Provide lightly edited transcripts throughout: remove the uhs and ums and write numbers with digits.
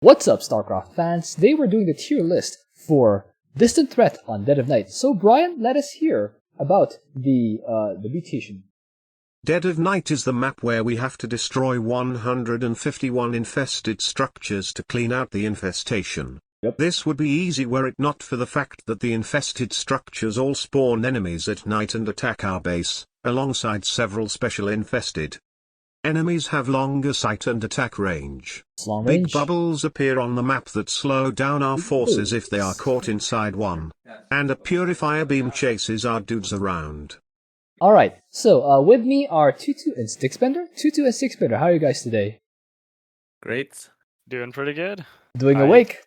What's up, Starcraft fans? Today we're doing the tier list for Distant Threat on Dead of Night. So, Brian, let us hear about the mutation. Dead of Night is the map where we have to destroy 151 infested structures to clean out the infestation. Yep. This would be easy were it not for the fact that the infested structures all spawn enemies at night and attack our base, alongside several special infested. Enemies have longer sight and attack range. Big bubbles appear on the map that slow down our forces if they are caught inside one. And a Purifier Beam chases our dudes around. Alright, so with me are Tutu and Stickspender. Tutu and Stickspender, how are you guys today? Great. Doing pretty good. Awake.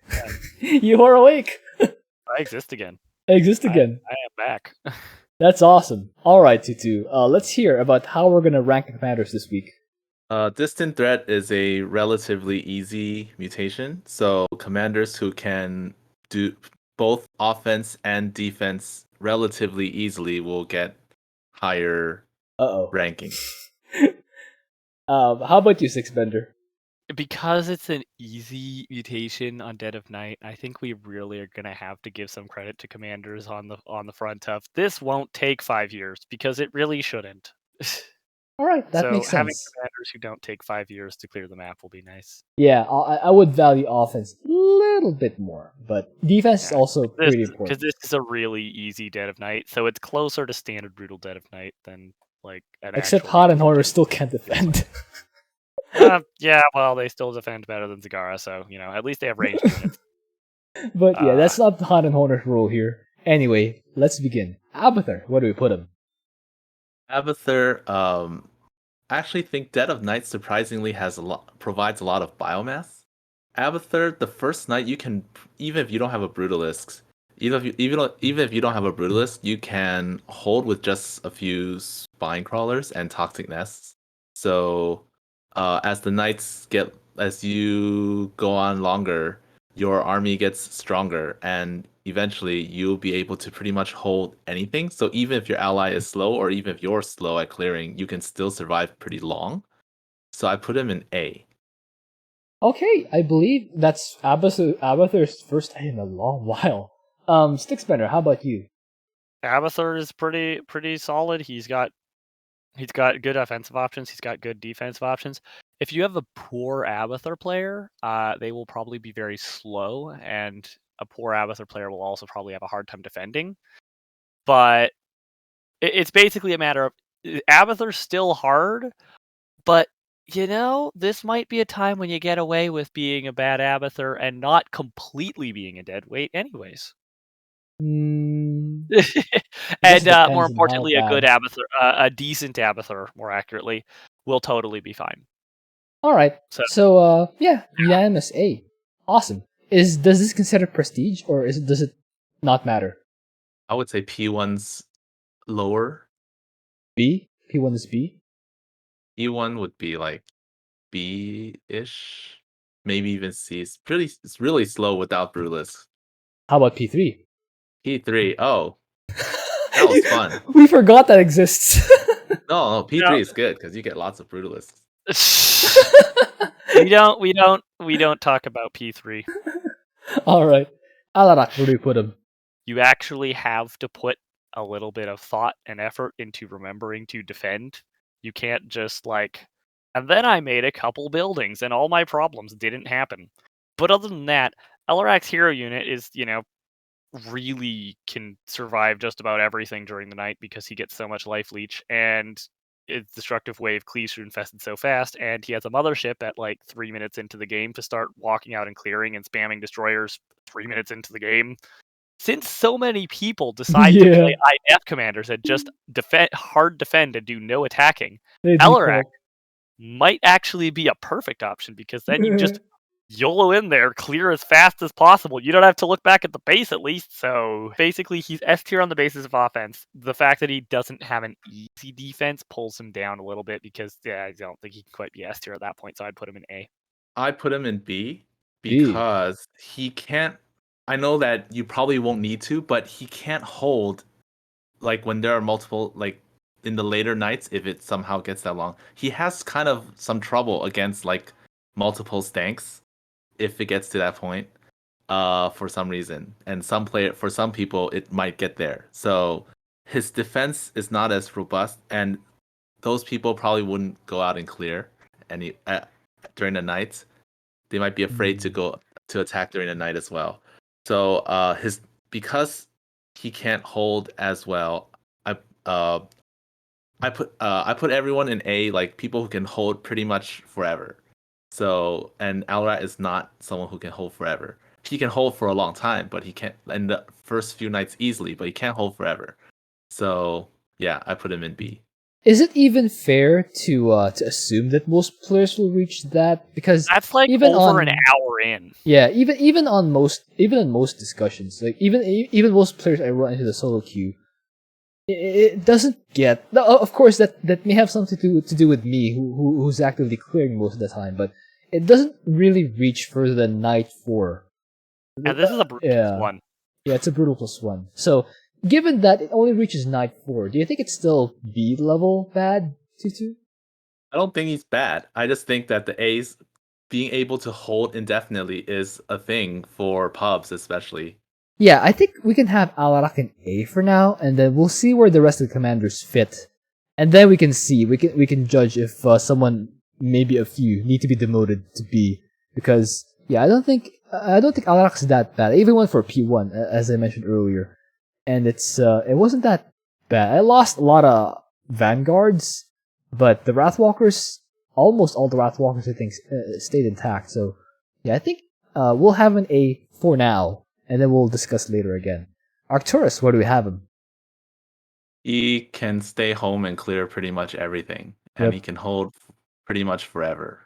You are awake. I exist again. I am back. That's awesome. Alright, Tutu, let's hear about how we're going to rank the commanders this week. Distant Threat is a relatively easy mutation, so commanders who can do both offense and defense relatively easily will get higher ranking. How about you, Sixbender? Because it's an easy mutation on Dead of Night, I think we really are going to have to give some credit to commanders on the front of this won't take 5 years, because it really shouldn't. Alright, that makes sense. So having commanders who don't take 5 years to clear the map will be nice. Yeah, I would value offense a little bit more, but defense is also pretty important. Because this is a really easy Dead of Night, so it's closer to standard brutal Dead of Night than like an Except Hot and Horror still can't defend. Yeah, well, they still defend better than Zagara, so, at least they have ranged units. But yeah, that's not the Hot and Horner's rule here. Anyway, let's begin. Abathur, where do we put him? Abathur, I actually think Dead of Night surprisingly provides a lot of biomass. Abathur, the first night you can, even if you don't have a Brutalist, even if you don't have a Brutalist, you can hold with just a few Spine Crawlers and Toxic Nests. So, as you go on longer, your army gets stronger, and eventually you'll be able to pretty much hold anything. So even if your ally is slow, or even if you're slow at clearing, you can still survive pretty long. So I put him in A. Okay, I believe that's Abathur's first A in a long while. Stickspender, how about you? Abathur is pretty solid. He's got good offensive options. He's got good defensive options. If you have a poor Abathur player, they will probably be very slow, and a poor Abathur player will also probably have a hard time defending. But it's basically a matter of Abathur's still hard, but this might be a time when you get away with being a bad Abathur and not completely being a dead weight anyways. And more importantly, a good Abathur, a decent Abathur, more accurately, will totally be fine. Alright, so unanimous A. Awesome. Does this consider prestige, or does it not matter? I would say P1's lower. B? P1 is B? E1 would be like B-ish, maybe even C. It's really slow without Brutalist. How about P3? P3, oh. That was fun. We forgot that exists. No, P3 is good because you get lots of Brutalists. We don't talk about P3. Alright. Alarak, where do we put him? You actually have to put a little bit of thought and effort into remembering to defend. You can't just and then I made a couple buildings and all my problems didn't happen. But other than that, Alarak's hero unit is, really can survive just about everything during the night because he gets so much life leech, and its destructive wave cleaves through infested so fast, and he has a mothership at 3 minutes into the game to start walking out and clearing and spamming destroyers 3 minutes into the game. Since so many people decide to play IF commanders and just hard defend and do no attacking, Alarak might actually be a perfect option, because then you just YOLO in there, clear as fast as possible. You don't have to look back at the base, at least. So basically, he's S tier on the basis of offense. The fact that he doesn't have an easy defense pulls him down a little bit, because I don't think he can quite be S tier at that point. So I'd put him in A. I put him in B because he can't. I know that you probably won't need to, but he can't hold when there are multiple in the later nights, if it somehow gets that long. He has kind of some trouble against multiple stanks. if it gets to that point. For some reason, and for some people, it might get there. So his defense is not as robust, and those people probably wouldn't go out and clear any during the night. They might be afraid to go to attack during the night as well. So because he can't hold as well, I put everyone in A, like people who can hold pretty much forever. So, and Alarak is not someone who can hold forever. He can hold for a long time, but he can't in the first few nights easily, but he can't hold forever. So yeah, I put him in B. Is it even fair to assume that most players will reach that? Because That's like even over on, an hour in. Yeah, even in most discussions, like even most players I run into the solo queue, it doesn't get. Of course, that may have something to do with me, who's actively clearing most of the time, but it doesn't really reach further than night 4. And this is a brutal one. Yeah, it's a brutal +1. So, given that it only reaches night 4, do you think it's still B level bad, Tutu? I don't think he's bad. I just think that the A's being able to hold indefinitely is a thing for pubs, especially. Yeah, I think we can have Alarak in A for now, and then we'll see where the rest of the commanders fit, and then we can see we can judge if someone, maybe a few, need to be demoted to B, because yeah, I don't think Alarak's that bad. I even went for P1 as I mentioned earlier, and it wasn't that bad. I lost a lot of vanguards, but the Wrathwalkers, almost all the Wrathwalkers, I think, stayed intact. So yeah, I think we'll have an A for now. And then we'll discuss later again. Arcturus, where do we have him? He can stay home and clear pretty much everything. And he can hold pretty much forever.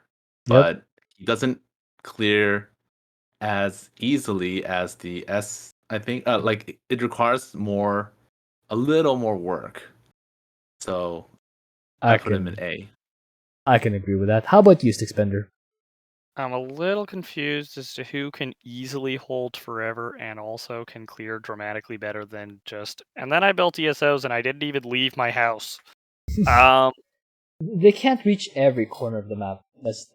But he doesn't clear as easily as the S. I think like it requires a little more work. So I put him in A. I can agree with that. How about you, Stixbender? I'm a little confused as to who can easily hold forever and also can clear dramatically better than just. And then I built ESOs and I didn't even leave my house. They can't reach every corner of the map. That's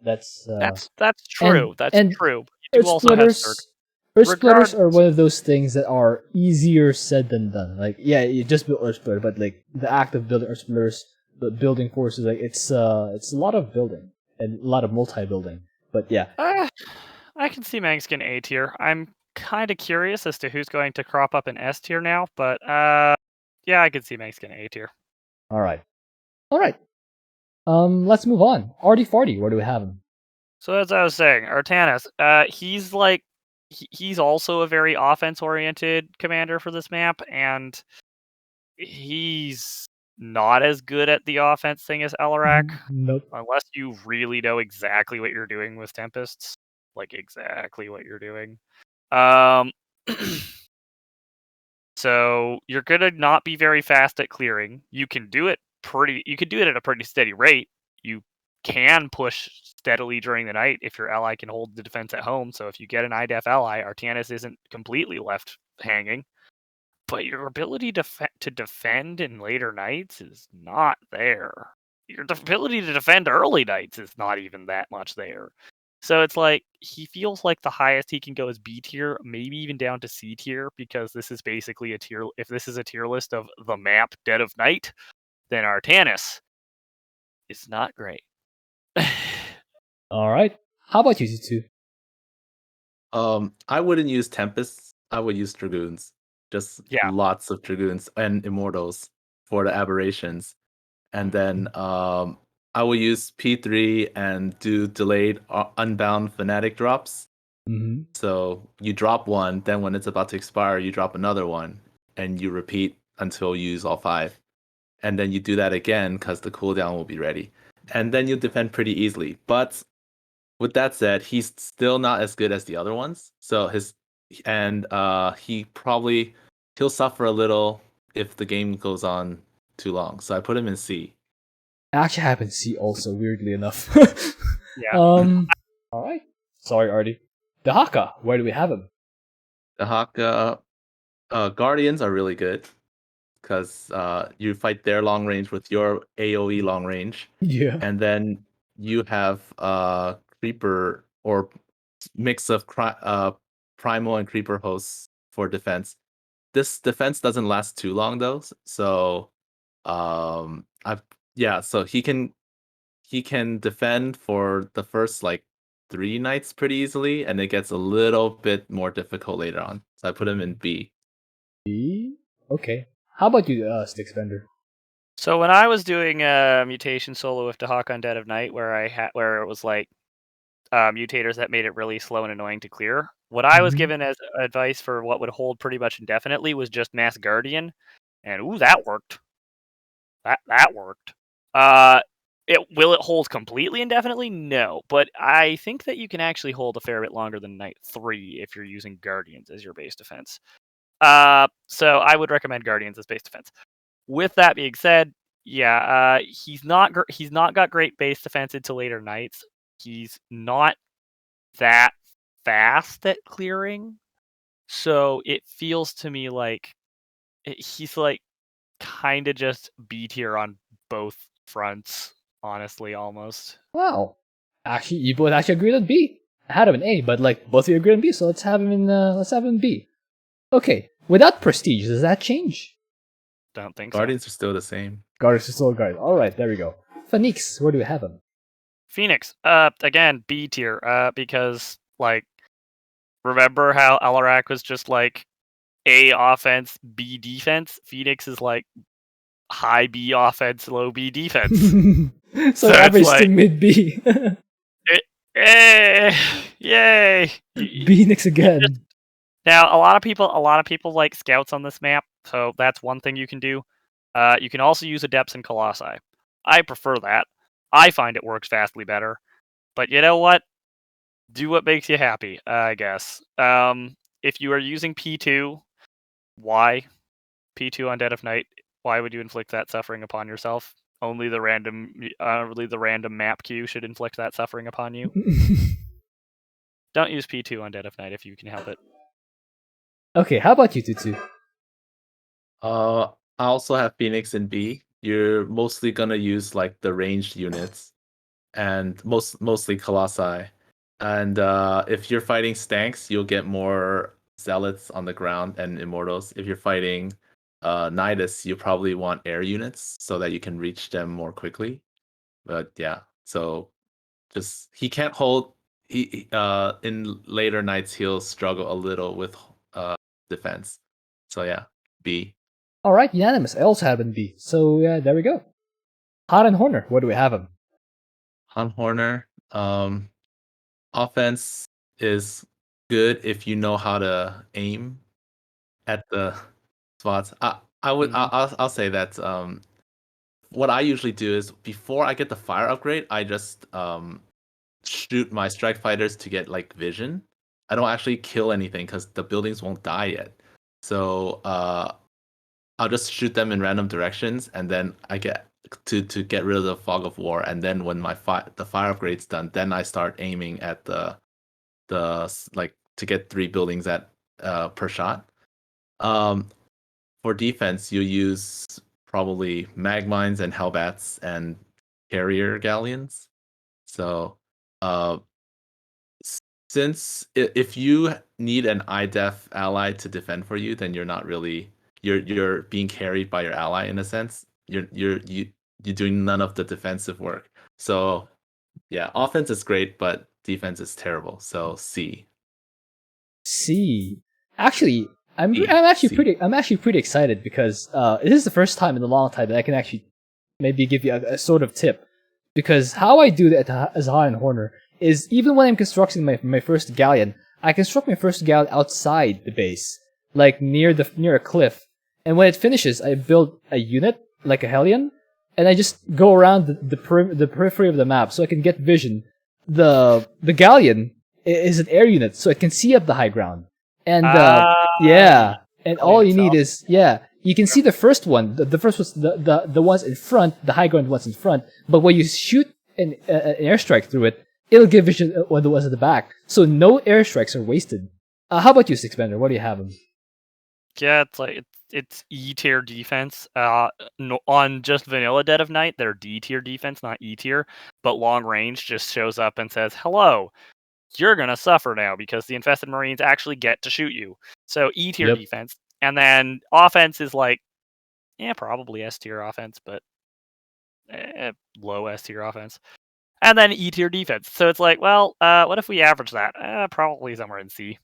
true. That's true. But you do also have Earth Splitters are one of those things that are easier said than done. Like, yeah, you just build Earth Splitter, but like the act of building Earth Splitters, the building forces, like it's a lot of building and a lot of multi-building. But yeah, I can see Mangs getting A tier. I'm kind of curious as to who's going to crop up in S tier now, but yeah, I can see Mangs getting A tier. All right. Let's move on. Arty Farty, where do we have him? So as I was saying, Artanis, he's also a very offense-oriented commander for this map, and he's not as good at the offense thing as Alarak. Nope. Unless you really know exactly what you're doing with Tempests. Like, exactly what you're doing. So, you're gonna not be very fast at clearing. You can do it at a pretty steady rate. You can push steadily during the night if your ally can hold the defense at home. So if you get an IDEF ally, Artanis isn't completely left hanging. But your ability to defend in later nights is not there. Your ability to defend early nights is not even that much there. So it's like he feels like the highest he can go is B tier, maybe even down to C tier, because this is basically a tier. If this is a tier list of the map Dead of Night, then Artanis is not great. All right. How about you two? I wouldn't use Tempests. I would use Dragoons. Just lots of Dragoons and Immortals for the aberrations. And then I will use P3 and do delayed unbound fanatic drops. Mm-hmm. So you drop one, then when it's about to expire, you drop another one, and you repeat until you use all 5. And then you do that again because the cooldown will be ready. And then you defend pretty easily. But with that said, he's still not as good as the other ones. So he'll suffer a little if the game goes on too long. So I put him in C. I actually have in C also, weirdly enough. Yeah. All right. Sorry, Artie. Dehaka, where do we have him? Dehaka, Guardians are really good because you fight their long range with your AoE long range. Yeah. And then you have Creeper or mix of primal and creeper hosts for defense. This defense doesn't last too long though, so so he can defend for the first like 3 nights pretty easily, and it gets a little bit more difficult later on. So I put him in B. B? Okay. How about you, Stickspender? So when I was doing mutation solo with Dehaka on Dead of Night, where it was like mutators that made it really slow and annoying to clear, what I was given as advice for what would hold pretty much indefinitely was just Mass Guardian, and ooh, that worked. That worked. Will it hold completely indefinitely? No, but I think that you can actually hold a fair bit longer than Night 3 if you're using Guardians as your base defense. So I would recommend Guardians as base defense. With that being said, yeah, he's not got great base defense into later nights. He's not that fast at clearing, so it feels to me like he's like kind of just B tier on both fronts. Honestly, almost. Wow. Actually, you both actually agreed on B. I had him in A, but like both of you agreed on B, so let's have him in B. Okay. Without prestige, does that change? Don't think Guardians so. are still the same. Guardians are still Guardians. Alright, there we go. Fenix, where do we have him? Phoenix, again, B tier, because, like, remember how Alarak was just, like, A offense, B defense? Phoenix is, like, high B offense, low B defense. So average like, to mid B. Yay! Phoenix again. Now, a lot of people like scouts on this map, so that's one thing you can do. You can also use Adepts and Colossi. I prefer that. I find it works vastly better. But you know what? Do what makes you happy, I guess. If you are using P2, why? P2 on Dead of Night, why would you inflict that suffering upon yourself? Only the random map queue should inflict that suffering upon you. Don't use P2 on Dead of Night if you can help it. Okay, how about you, Tutu? I also have Phoenix in B. You're mostly gonna use like the ranged units, and mostly Colossi. And if you're fighting Stanks, you'll get more Zealots on the ground and Immortals. If you're fighting Nidus, you probably want air units so that you can reach them more quickly. But yeah, so just he can't hold. He in later nights he'll struggle a little with defense. So yeah, B. Alright, unanimous. I also have him in B. So yeah, there we go. Hot and Horner, where do we have him? Han Horner, offense is good if you know how to aim at the spots. I'll say that what I usually do is before I get the fire upgrade, I just shoot my strike fighters to get like vision. I don't actually kill anything because the buildings won't die yet. So I'll just shoot them in random directions, and then I get to get rid of the fog of war. And then when the fire upgrade's done, then I start aiming at the like to get 3 buildings at per shot. For defense, you use probably mag mines and hellbats and carrier galleons. So since if you need an IDEF ally to defend for you, then you're not really you're being carried by your ally in a sense. You're doing none of the defensive work. So yeah, offense is great, but defense is terrible. So C. C. Actually, I'm actually pretty excited because this is the first time in a long time that I can actually maybe give you a sort of tip. Because how I do that as a Hot and Horner is even when I'm constructing my first galleon, I construct my first galleon outside the base, like near a cliff. And when it finishes, I build a unit like a Hellion, and I just go around the periphery of the map so I can get vision. The galleon is an air unit, so it can see up the high ground. And yeah, and all you need is you can see the first one. The first was the ones in front, the high ground ones in front. But when you shoot an airstrike through it, it'll give vision on the ones at the back. So no airstrikes are wasted. How about you, Sixbender? What do you have him? Yeah, it's E tier defense. On just vanilla Dead of Night, they're D tier defense, not E tier. But long range just shows up and says, "Hello, you're gonna suffer now because the infested Marines actually get to shoot you. So E tier Yep. defense, and then offense is like, probably S tier offense, but low S tier offense, and then E tier defense. So it's like, well, what if we average that? Probably somewhere in C.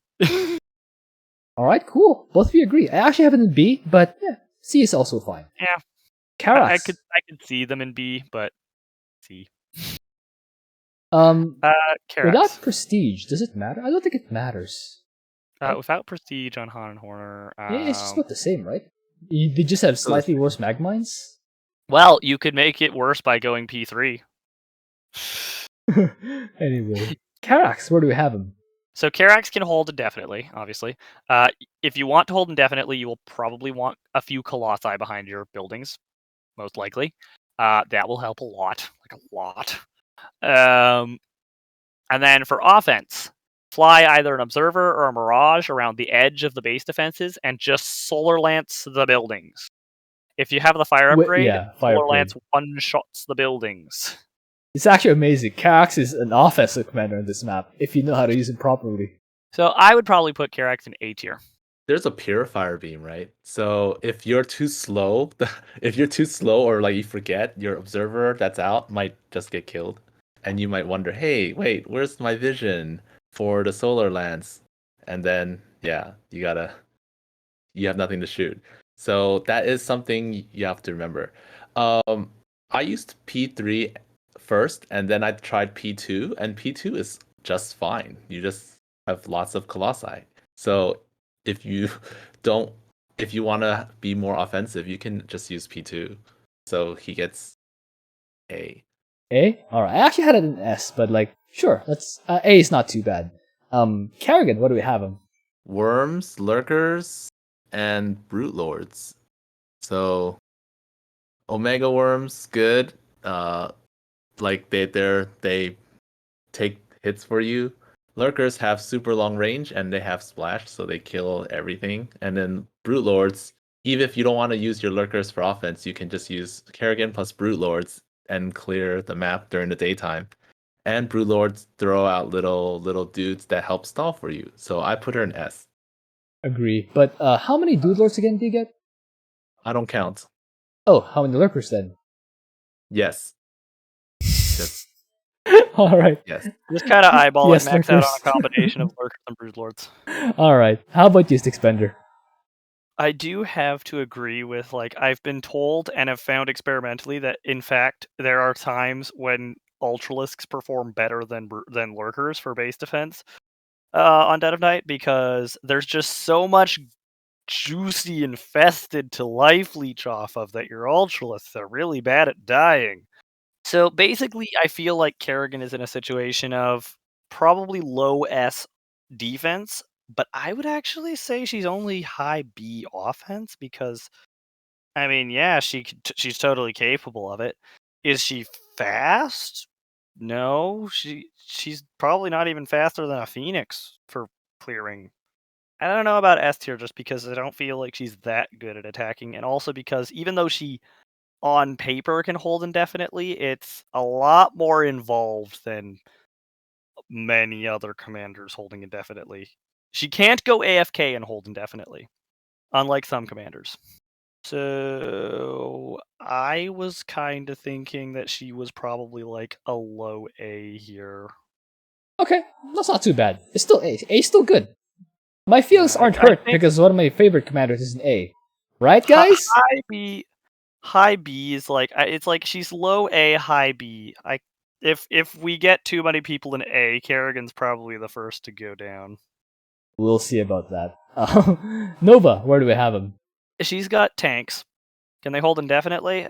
All right, cool. Both of you agree. I actually have it in B, but yeah, C is also fine. Yeah, Karax. I could see them in B, but C. Without Karax. prestige, does it matter? I don't think it matters. Without prestige on Han and Horner, It's just about the same, right? They just have slightly worse mag mines. well, you could make it worse by going P3. Anyway, Karax, where do we have him? So Karax can hold indefinitely, obviously. If you want to hold indefinitely, you will probably want a few Colossi behind your buildings, most likely. That will help a lot, like a lot. And then for offense, fly either an Observer or a Mirage around the edge of the base defenses and just Solar Lance the buildings. If you have the fire upgrade, Solar Lance one-shots the buildings. It's actually amazing. Karax is an offensive commander in this map, if you know how to use it properly. So I would probably put Karax in A tier. There's a Purifier Beam, right? So if you're too slow, or like you forget, your Observer that's out might just get killed. And you might wonder, hey, wait, where's my vision for the Solar Lance? And then, yeah, you have nothing to shoot. So that is something you have to remember. I used P3 first, and then I tried P2, and P2 is just fine. You just have lots of Colossi. So if you want to be more offensive, you can just use P2. So he gets A. A? Alright, I actually had it in S, but like, sure, let's A is not too bad. Kerrigan, what do we have him? Worms, Lurkers, and Brute Lords. So Omega Worms, good. Like they take hits for you. Lurkers have super long range and they have splash, so they kill everything. And then Brute Lords, even if you don't want to use your Lurkers for offense, you can just use Kerrigan plus Brute Lords and clear the map during the daytime. And Brute Lords throw out little dudes that help stall for you. So I put her in S. Agree. But how many Dude Lords again do you get? I don't count. Oh, how many Lurkers then? Yes. Alright. Yes. Just kind of eyeball Yes, it, max out on Lurkers. a combination of Lurkers and Brood Lords. Alright. How about you, Stixbender? I do have to agree with, like, I've been told and have found experimentally that, in fact, there are times when Ultralisks perform better than Lurkers for base defense on Dead of Night, because there's just so much juicy infested to life leech off of that your Ultralisks are really bad at dying. So basically, I feel like Kerrigan is in a situation of probably low S defense, but I would actually say she's only high B offense because, I mean, yeah, she's totally capable of it. Is she fast? No, she's probably not even faster than a Phoenix for clearing. I don't know about S tier just because I don't feel like she's that good at attacking, and also because even though she on paper can hold indefinitely, it's a lot more involved than many other commanders holding indefinitely. She can't go AFK and hold indefinitely, unlike some commanders. So I was kind of thinking that she was probably like a low A here. Okay, that's not too bad. It's still A. A's still good. My feelings aren't hurt because one of my favorite commanders is an A. Right, guys? High B is like, it's like she's low A, high B. If we get too many people in A, Kerrigan's probably the first to go down. We'll see about that. Nova, where do we have him? She's got tanks. Can they hold indefinitely?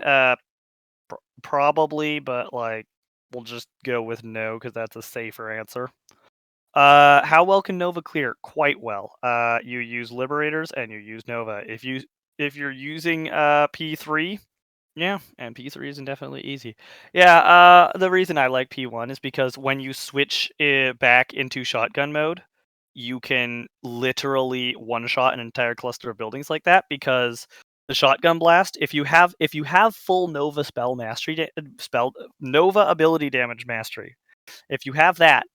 Probably, but like, we'll just go with no because that's a safer answer. How well can Nova clear? Quite well. You use Liberators and you use Nova. If you're using P3, yeah, and P3 isn't definitely easy. Yeah, the reason I like P1 is because when you switch it back into shotgun mode, you can literally one-shot an entire cluster of buildings like that, because the shotgun blast, if you have full Nova Nova ability damage mastery, if you have that,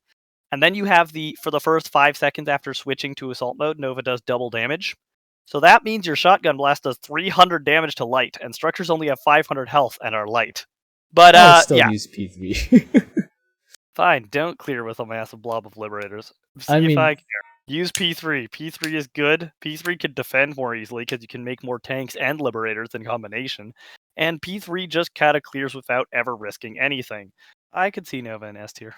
And then you have for the first 5 seconds after switching to assault mode, Nova does double damage. So that means your shotgun blast does 300 damage to light, and structures only have 500 health and are light. But I'll still yeah, use P3. fine. Don't clear with a massive blob of liberators. See I if mean- I care. Use P3. P3 is good. P3 can defend more easily because you can make more tanks and liberators in combination. And P3 just kind of clears without ever risking anything. I could see Nova in S tier.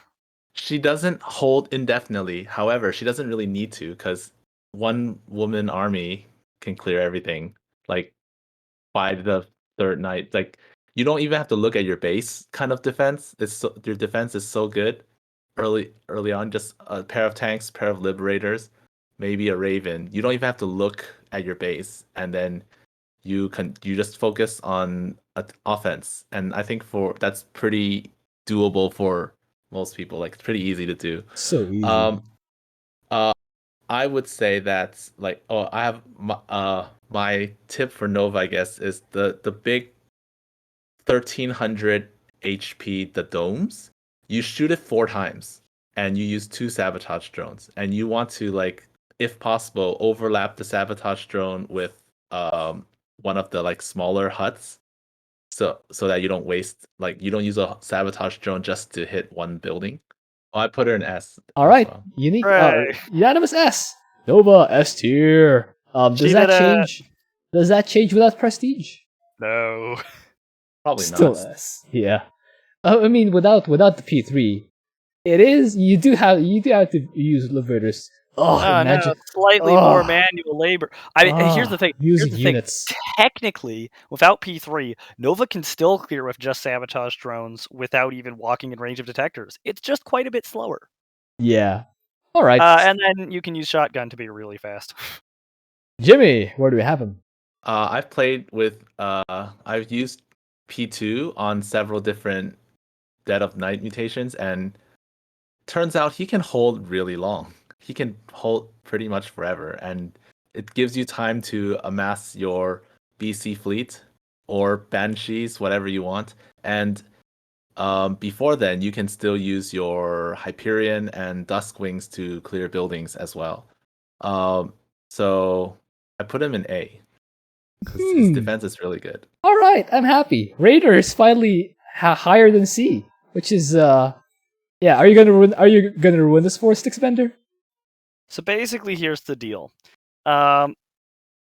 She doesn't hold indefinitely. However, she doesn't really need to because one woman army can clear everything. Like by the third night, like you don't even have to look at your base kind of defense. Your defense is so good early on. Just a pair of tanks, pair of liberators, maybe a raven. You don't even have to look at your base, and then you just focus on offense. And I think that's pretty doable for most people. Like it's pretty easy to do. So easy. I would say that I have my tip for Nova, I guess, is the big 1300 HP the domes. You shoot it 4 times and you use 2 sabotage drones, and you want to, like, if possible, overlap the sabotage drone with one of the like smaller huts, so that you don't waste, like, you don't use a sabotage drone just to hit one building. Oh, I put her in S. All right, as well. unique, Hooray. unanimous S. Nova S tier. Does She that did it. change? Does that change without prestige? No. Probably Still not. S. Yeah. I mean, without the P3, it is you do have to use liberators. Oh, imagine. No, slightly more manual labor. I mean, here's the thing. Using Here's the units. Thing. Technically, without P3, Nova can still clear with just sabotage drones without even walking in range of detectors. It's just quite a bit slower. Yeah. All right. And then you can use shotgun to be really fast. Jimmy, where do we have him? I've played with I've used P2 on several different Dead of Night mutations, and turns out he can hold really long. He can hold pretty much forever, and it gives you time to amass your BC fleet or banshees, whatever you want. And before then, you can still use your Hyperion and Duskwings to clear buildings as well. So I put him in A because his defense is really good. All right, I'm happy. Raynor is finally higher than C, which is yeah. Are you gonna ruin this for Sticksbender? So basically, here's the deal.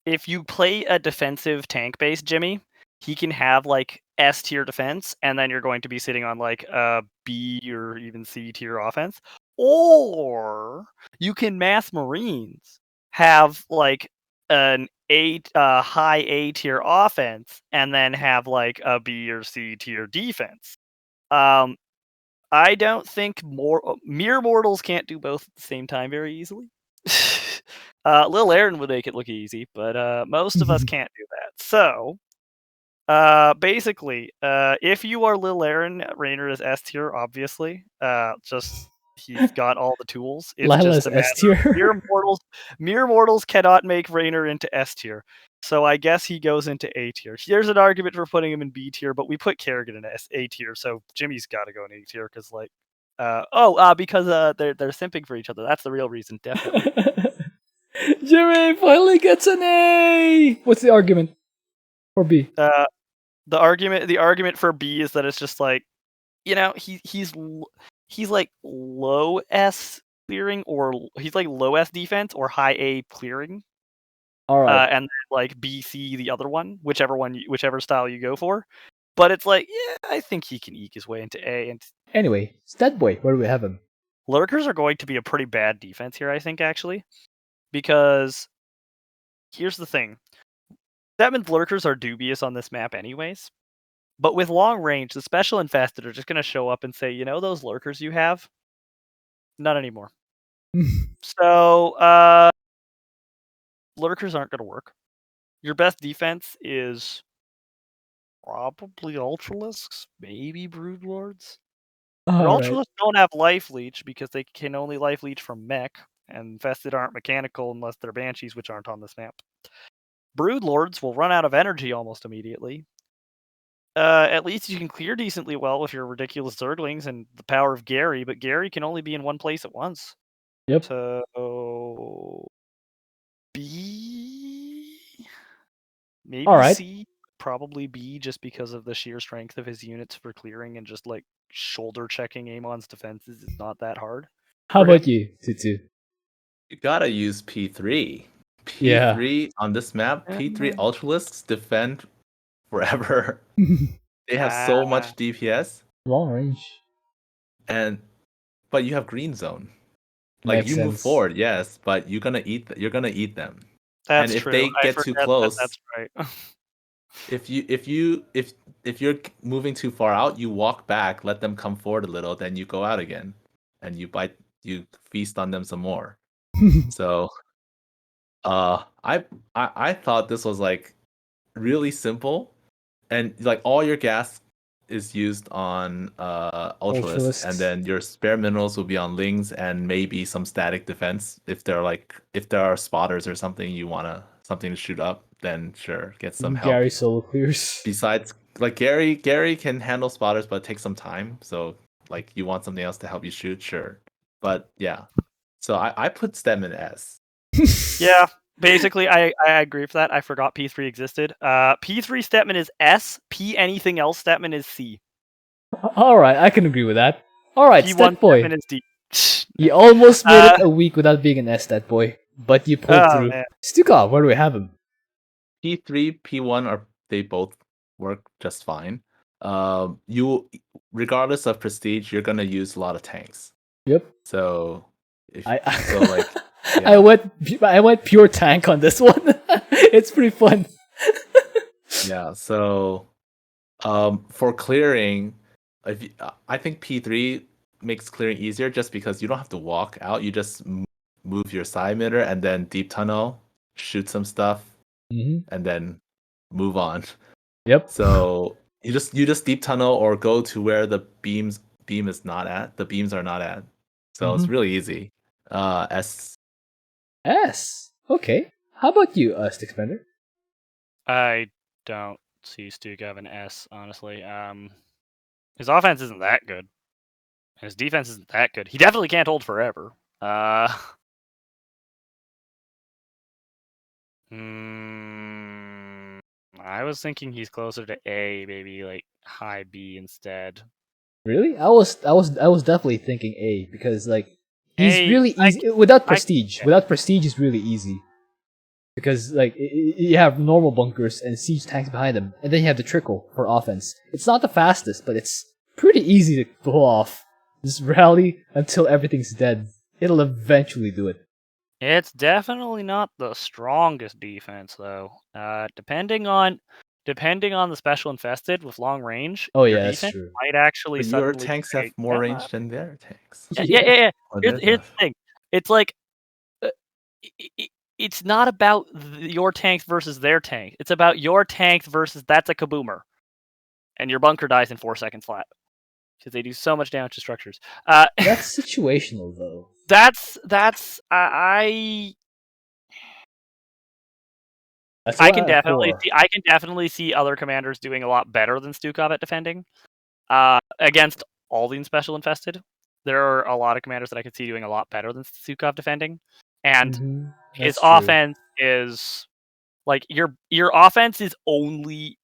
If you play a defensive tank base, Jimmy, he can have like S tier defense, and then you're going to be sitting on like a B or even C tier offense. Or you can mass Marines, have like an high A tier offense, and then have like a B or C tier defense. I don't think mere mortals can't do both at the same time very easily. Lil Aaron would make it look easy, but most of us can't do that. So, basically, if you are Lil Aaron, Raynor is S tier, obviously. Just he's got all the tools. It's Lila's just a matter S tier. of mere mortals cannot make Raynor into S tier. So I guess he goes into A tier. There's an argument for putting him in B tier, but we put Kerrigan in A tier, so Jimmy's got to go in A tier because because they're simping for each other. That's the real reason, definitely. Jimmy finally gets an A. What's the argument for B? The argument for B is that it's just like, he's like low S clearing, or he's like low S defense or high A clearing. All right. And then like BC the other one, whichever style you go for. But it's like, yeah, I think he can eke his way into A. And Anyway, Statboy, where do we have him? lurkers are going to be a pretty bad defense here, I think, actually, because here's the thing: Stetmann's lurkers are dubious on this map, anyways. But with long range, the special infested are just going to show up and say, those lurkers you have, not anymore. So lurkers aren't going to work. Your best defense is probably Ultralisks, maybe Broodlords. Ultralisks don't have Life Leech because they can only Life Leech from mech, and Infested aren't mechanical unless they're Banshees, which aren't on this map. Broodlords will run out of energy almost immediately. at least you can clear decently well with your ridiculous Zerglings and the power of Gary, but Gary can only be in one place at once. Yep. So B, maybe All right. C, probably B, just because of the sheer strength of his units for clearing and just like shoulder checking Amon's defenses is not that hard. How for about him. you, Tutu? You gotta use P3. Yeah. P3 on this map, P3 Ultralisks defend forever. They have so much DPS, Long range. but you have green zone. Like Makes you move sense. forward, yes, but you're gonna eat them. That's and if true. they I get too forget close, that's right. if you're moving too far out, you walk back, let them come forward a little, then you go out again, and you feast on them some more. So, I thought this was like really simple, and like all your gas is used on Ultralisks, and then your spare minerals will be on Lings and maybe some static defense if there are spotters or something something to shoot up, then sure, get some help. Gary solo clears. Besides, like Gary can handle spotters, but it takes some time. So like you want something else to help you shoot, sure. But yeah, so I put Stetmann S. Yeah, basically, I agree with that. I forgot P3 existed. P3 Stetmann is S. P anything else Stetmann is C. All right, I can agree with that. All right, P1 Stet boy. Stetmann is D. You almost made it a week without being an S, Stet boy, but you pulled through. Man. Stukov, where do we have him? P3, P1 they both work just fine. You regardless of prestige, you're gonna use a lot of tanks. Yep. So I went pure tank on this one. It's pretty fun. Yeah. So, for clearing, I think P3 makes clearing easier just because you don't have to walk out. You just move your side emitter and then deep tunnel, shoot some stuff, and then move on. Yep. So you just deep tunnel or go to where the beam is not at. The beams are not at. So it's really easy. S. Okay. How about you, Stickspender? I don't see Stukov an S, honestly. His offense isn't that good. His defense isn't that good. He definitely can't hold forever. I was thinking he's closer to A, maybe like high B instead. Really? I was definitely thinking A because like he's A, really easy without prestige. Without prestige, is really easy because like you have normal bunkers and siege tanks behind them, and then you have the trickle for offense. It's not the fastest, but it's pretty easy to pull off. Just rally until everything's dead. It'll eventually do it. It's definitely not the strongest defense, though. Depending on the special infested with long range, Oh your yeah, that's defense true. might actually But your suddenly tanks have more range than their tanks. Yeah. Here's the thing. It's like it's not about your tanks versus their tank. It's about your tanks versus that's a kaboomer, and your bunker dies in 4 seconds flat because they do so much damage to structures. That's situational, though. I can definitely see other commanders doing a lot better than Stukov at defending. Against all the special infested, there are a lot of commanders that I could see doing a lot better than Stukov defending. And his offense is like your offense is only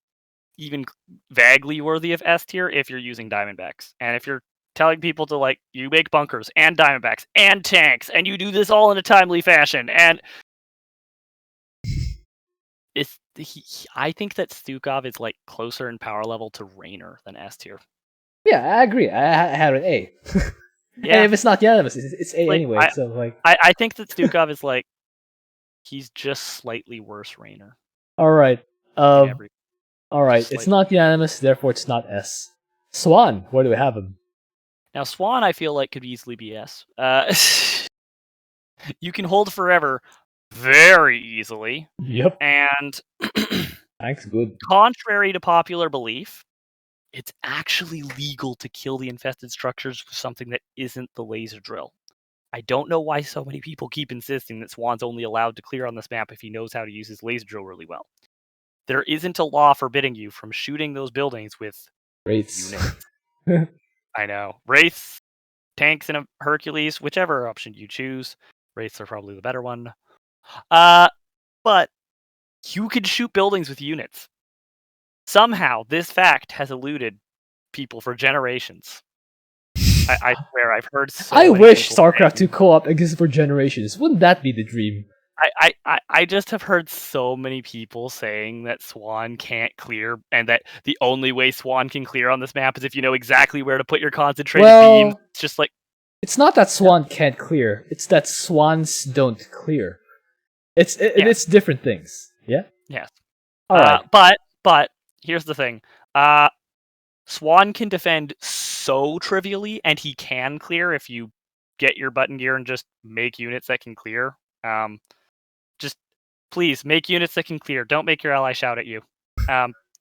even vaguely worthy of S tier if you're using Diamondbacks. And if you're telling people to like you make bunkers and Diamondbacks and tanks and you do this all in a timely fashion and I think that Stukov is like closer in power level to Raynor than S tier. Yeah, I agree. I had an A. Yeah. And if it's not unanimous, it's A like, anyway. So like, I think that Stukov is like he's just slightly worse Raynor. All right. All right. It's not unanimous, therefore it's not S. Swan, where do we have him? Now Swan, I feel like could easily be S. You can hold forever very easily. Yep. And thanks, good. Contrary to popular belief, it's actually legal to kill the infested structures with something that isn't the laser drill. I don't know why so many people keep insisting that Swan's only allowed to clear on this map if he knows how to use his laser drill really well. there isn't a law forbidding you from shooting those buildings with Wraiths. units. I know. Wraiths, tanks, and a Hercules, whichever option you choose. Wraiths are probably the better one. But you can shoot buildings with units. Somehow, this fact has eluded people for generations. I swear, I've heard so I many wish people StarCraft say- 2 co-op existed for generations. Wouldn't that be the dream? I just have heard so many people saying that Swan can't clear, and that the only way Swan can clear on this map is if you know exactly where to put your concentrated beams. It's just like, It's not that Swan can't clear. It's that Swans don't clear. It's different things. Yeah. yes. All right. But here's the thing. Swan can defend so trivially, and he can clear if you get your button gear and just make units that can clear. Just please make units that can clear. Don't make your ally shout at you.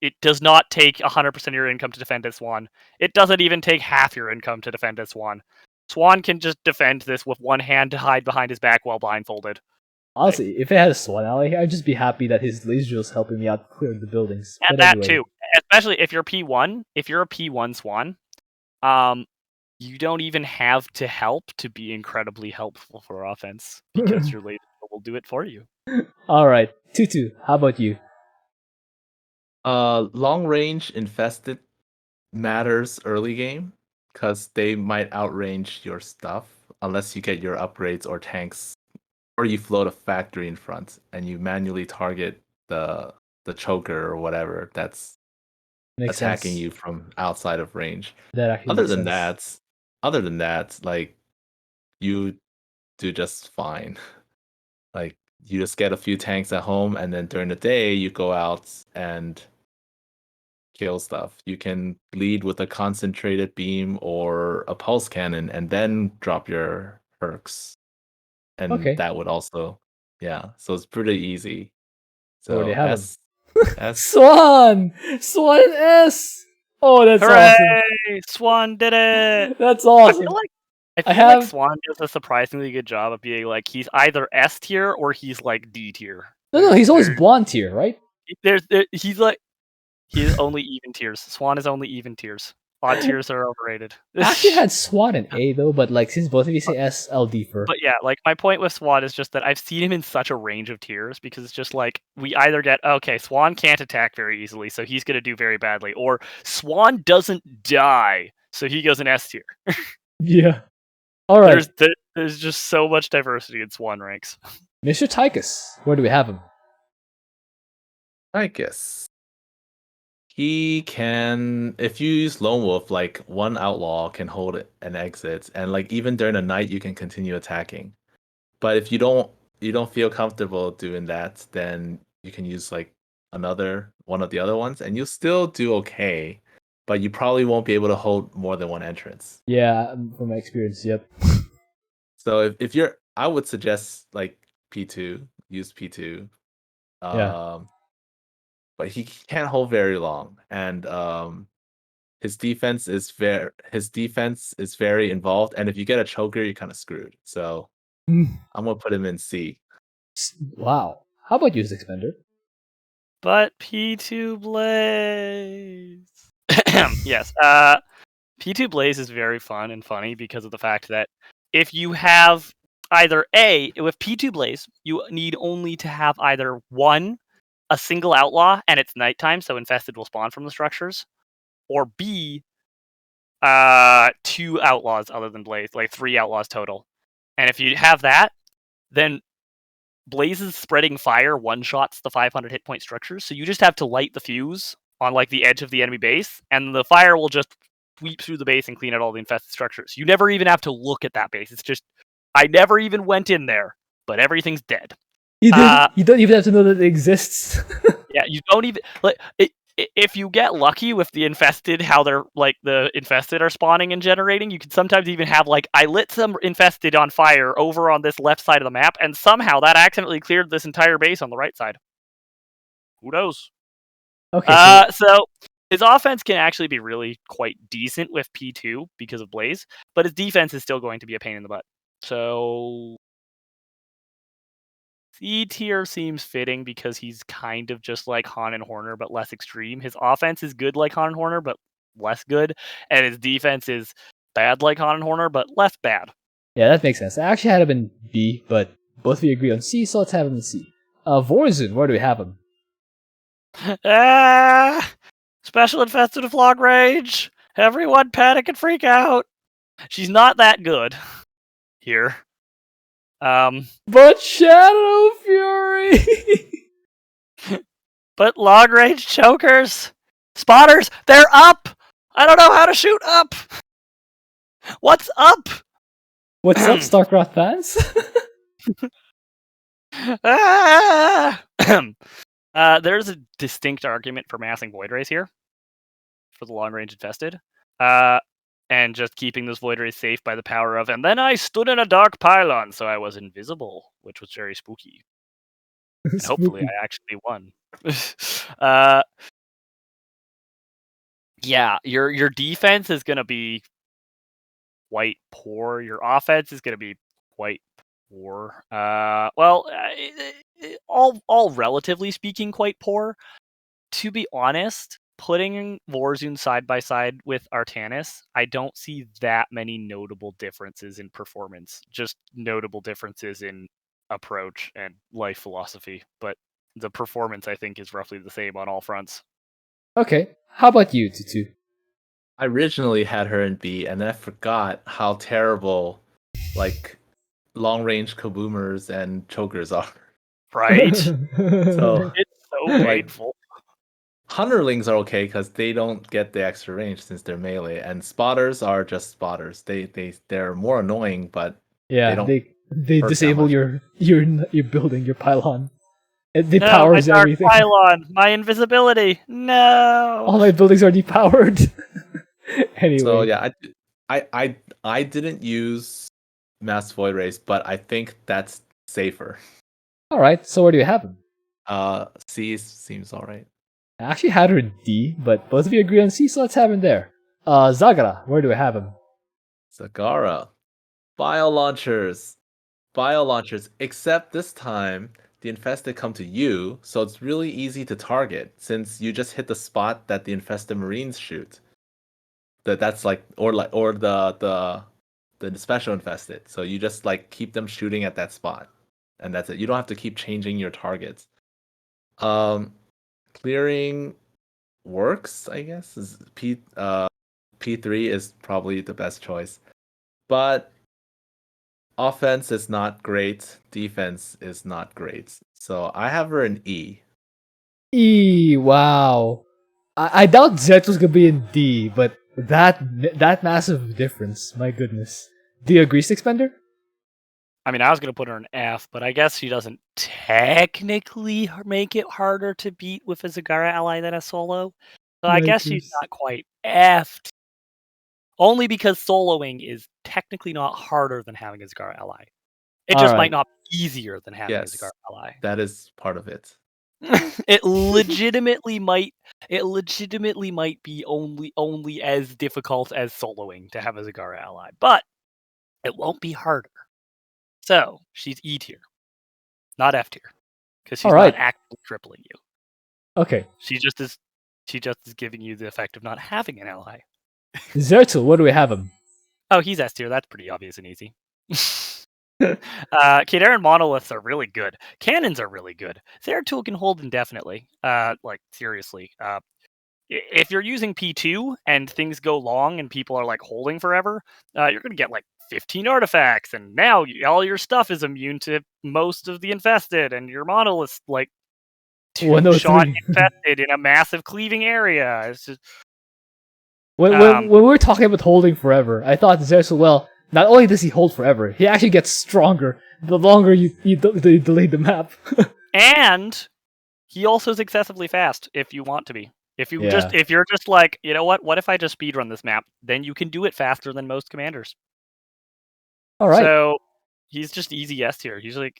It does not take 100% of your income to defend as Swan. It doesn't even take half your income to defend as Swan. Swan can just defend this with one hand to hide behind his back while blindfolded. Honestly, if it had a Swan ally, I'd just be happy that his laser drill's helping me out clear the buildings. And But that anyway. too. Especially if you're P1. If you're a P1 Swan, you don't even have to help to be incredibly helpful for offense, because your laser will do it for you. All right, Tutu, how about you? Long range infested matters early game because they might outrange your stuff unless you get your upgrades or tanks, or you float a factory in front and you manually target the choker or whatever that's Makes attacking sense. you from outside of range. That actually Other makes than sense. that, like, you do just fine. Like, you just get a few tanks at home, and then during the day you go out and kill stuff. You can lead with a concentrated beam or a pulse cannon and then drop your perks. And Okay. that would also, yeah. So it's pretty easy. So where do So you have S Swan! Swan and S! Oh, that's Hooray! awesome. Swan did it! That's I awesome. feel like I have- Swan does a surprisingly good job of being like, he's either S tier or he's like D tier. No, he's always blonde tier, right? He's only even tiers. Swan is only even tiers. Odd tiers are overrated. I actually had Swan and A though, but like since both of you say S, I'll defer. But yeah, like my point with Swan is just that I've seen him in such a range of tiers, because it's just like, we either get, okay, Swan can't attack very easily, so he's going to do very badly, or Swan doesn't die, so he goes in S tier. Yeah. All right. There's just so much diversity in Swan ranks. Mr. Tychus, where do we have him? Tychus. He can, if you use Lone Wolf, like one outlaw can hold an exit, and like even during the night you can continue attacking. But if you don't feel comfortable doing that, then you can use like one of the other ones, and you'll still do okay. But you probably won't be able to hold more than one entrance. Yeah, from my experience, yep. So if you're, I would suggest like P2, use P2. Yeah. But he can't hold very long, and his defense is very involved. And if you get a choker, you're kind of screwed. So I'm gonna put him in C. Wow. How about you, Expander? But P2 Blaze. Yes. P2 Blaze is very fun and funny because of the fact that if you have either with P2 Blaze, you need only to have either a single outlaw and it's nighttime, so infested will spawn from the structures, or B, 2 outlaws other than Blaze, like 3 outlaws total. And if you have that, then Blaze's spreading fire one-shots the 500 hit point structures, so you just have to light the fuse on like the edge of the enemy base, and the fire will just sweep through the base and clean out all the infested structures. You never even have to look at that base. It's just, I never even went in there, but everything's dead. You don't even have to know that it exists. Yeah, you don't even if you get lucky with the infested, how they're like the infested are spawning and generating, you can sometimes even have like, I lit some infested on fire over on this left side of the map, and somehow that accidentally cleared this entire base on the right side. Who knows? Okay. So his offense can actually be really quite decent with P2 because of Blaze, but his defense is still going to be a pain in the butt. So C tier seems fitting because he's kind of just like Han and Horner, but less extreme. His offense is good like Han and Horner, but less good. And his defense is bad like Han and Horner, but less bad. Yeah, that makes sense. I actually had him in B, but both of you agree on C, so let's have him in C. Vorazun, where do we have him? Special infested with long range. Everyone panic and freak out. She's not that good here. But Shadow Fury! But long range chokers. Spotters, they're up! I don't know how to shoot up! What's up? What's up, StarCraft fans? There's a distinct argument for massing Void Rays here for the long range infested. And just keeping this Void Ray safe by the power of, and then I stood in a dark pylon, so I was invisible, which was very spooky. And hopefully I actually won. Yeah, your defense is going to be quite poor. Your offense is going to be quite poor. All relatively speaking, quite poor. To be honest, putting Vorazun side by side with Artanis, I don't see that many notable differences in performance. Just notable differences in approach and life philosophy. But the performance, I think, is roughly the same on all fronts. Okay, how about you, Tutu? I originally had her in B, and then I forgot how terrible, like, long-range kaboomers and chokers are. Right? So It's so painful. Hunterlings are okay because they don't get the extra range since they're melee, and spotters are just spotters. They're more annoying, but Yeah, they hurt disable that your building, your pylon. It No, depowers my dark everything. pylon, my invisibility. No. All my buildings are depowered. Anyway. So yeah, I didn't use mass void rays, but I think that's safer. All right, so where do you have him? C seems all right. I actually had her in D, but both of you agree on C, so let's have him there. Zagara, where do I have him? Zagara, bio launchers, except this time the infested come to you, so it's really easy to target since you just hit the spot that the infested marines shoot. That's like the special infested. So you just like keep them shooting at that spot, and that's it. You don't have to keep changing your targets. Clearing works, I guess. P3 is probably the best choice, but offense is not great. Defense is not great. So I have her in E. E, wow. I doubt Zeratul's gonna be in D, but that massive difference, my goodness. Do you agree, Sixpender? I mean, I was going to put her in F, but I guess she doesn't technically make it harder to beat with a Zagara ally than a solo. So I guess she's not quite F. Only because soloing is technically not harder than having a Zagara ally. It just might not be easier than having a Zagara ally. That is part of it. It legitimately might be only as difficult as soloing to have a Zagara ally, but it won't be harder. So she's E tier, not F tier, because she's not actively crippling you. Okay. She just is giving you the effect of not having an ally. Zeratul, where do we have him? Oh, he's S tier. That's pretty obvious and easy. Kadaran monoliths are really good. Cannons are really good. Zeratul can hold indefinitely. Like seriously. If you're using P2 and things go long and people are like holding forever, you're gonna get like 15 artifacts, and now all your stuff is immune to most of the infested, and your monolith's like two-shot infested in a massive cleaving area. It's just when we were talking about holding forever, I thought Zeratul, well, not only does he hold forever, he actually gets stronger the longer you delay the map. And he also is excessively fast if you want to be. If you're just like, you know what if I just speedrun this map? Then you can do it faster than most commanders. All right. So he's just easy S tier. He's like,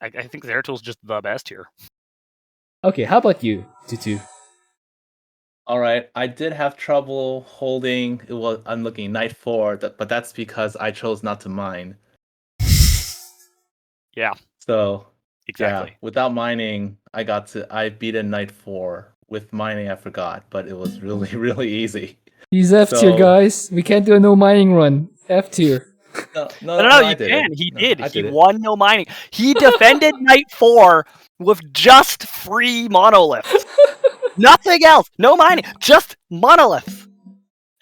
I think Zeratul's just the best here. Okay, how about you, Tutu? All right, I did have trouble holding. I'm looking Knight 4, but that's because I chose not to mine. Yeah. So Exactly. Yeah, without mining, I beat a Knight 4. With mining, I forgot, but it was really, really easy. He's F tier, So- guys. We can't do a no mining run. F tier. No, No, I you did can. it. He No, did. I He did it. won no mining. He defended Knight 4 with just free monoliths. Nothing else. No mining. Just monoliths.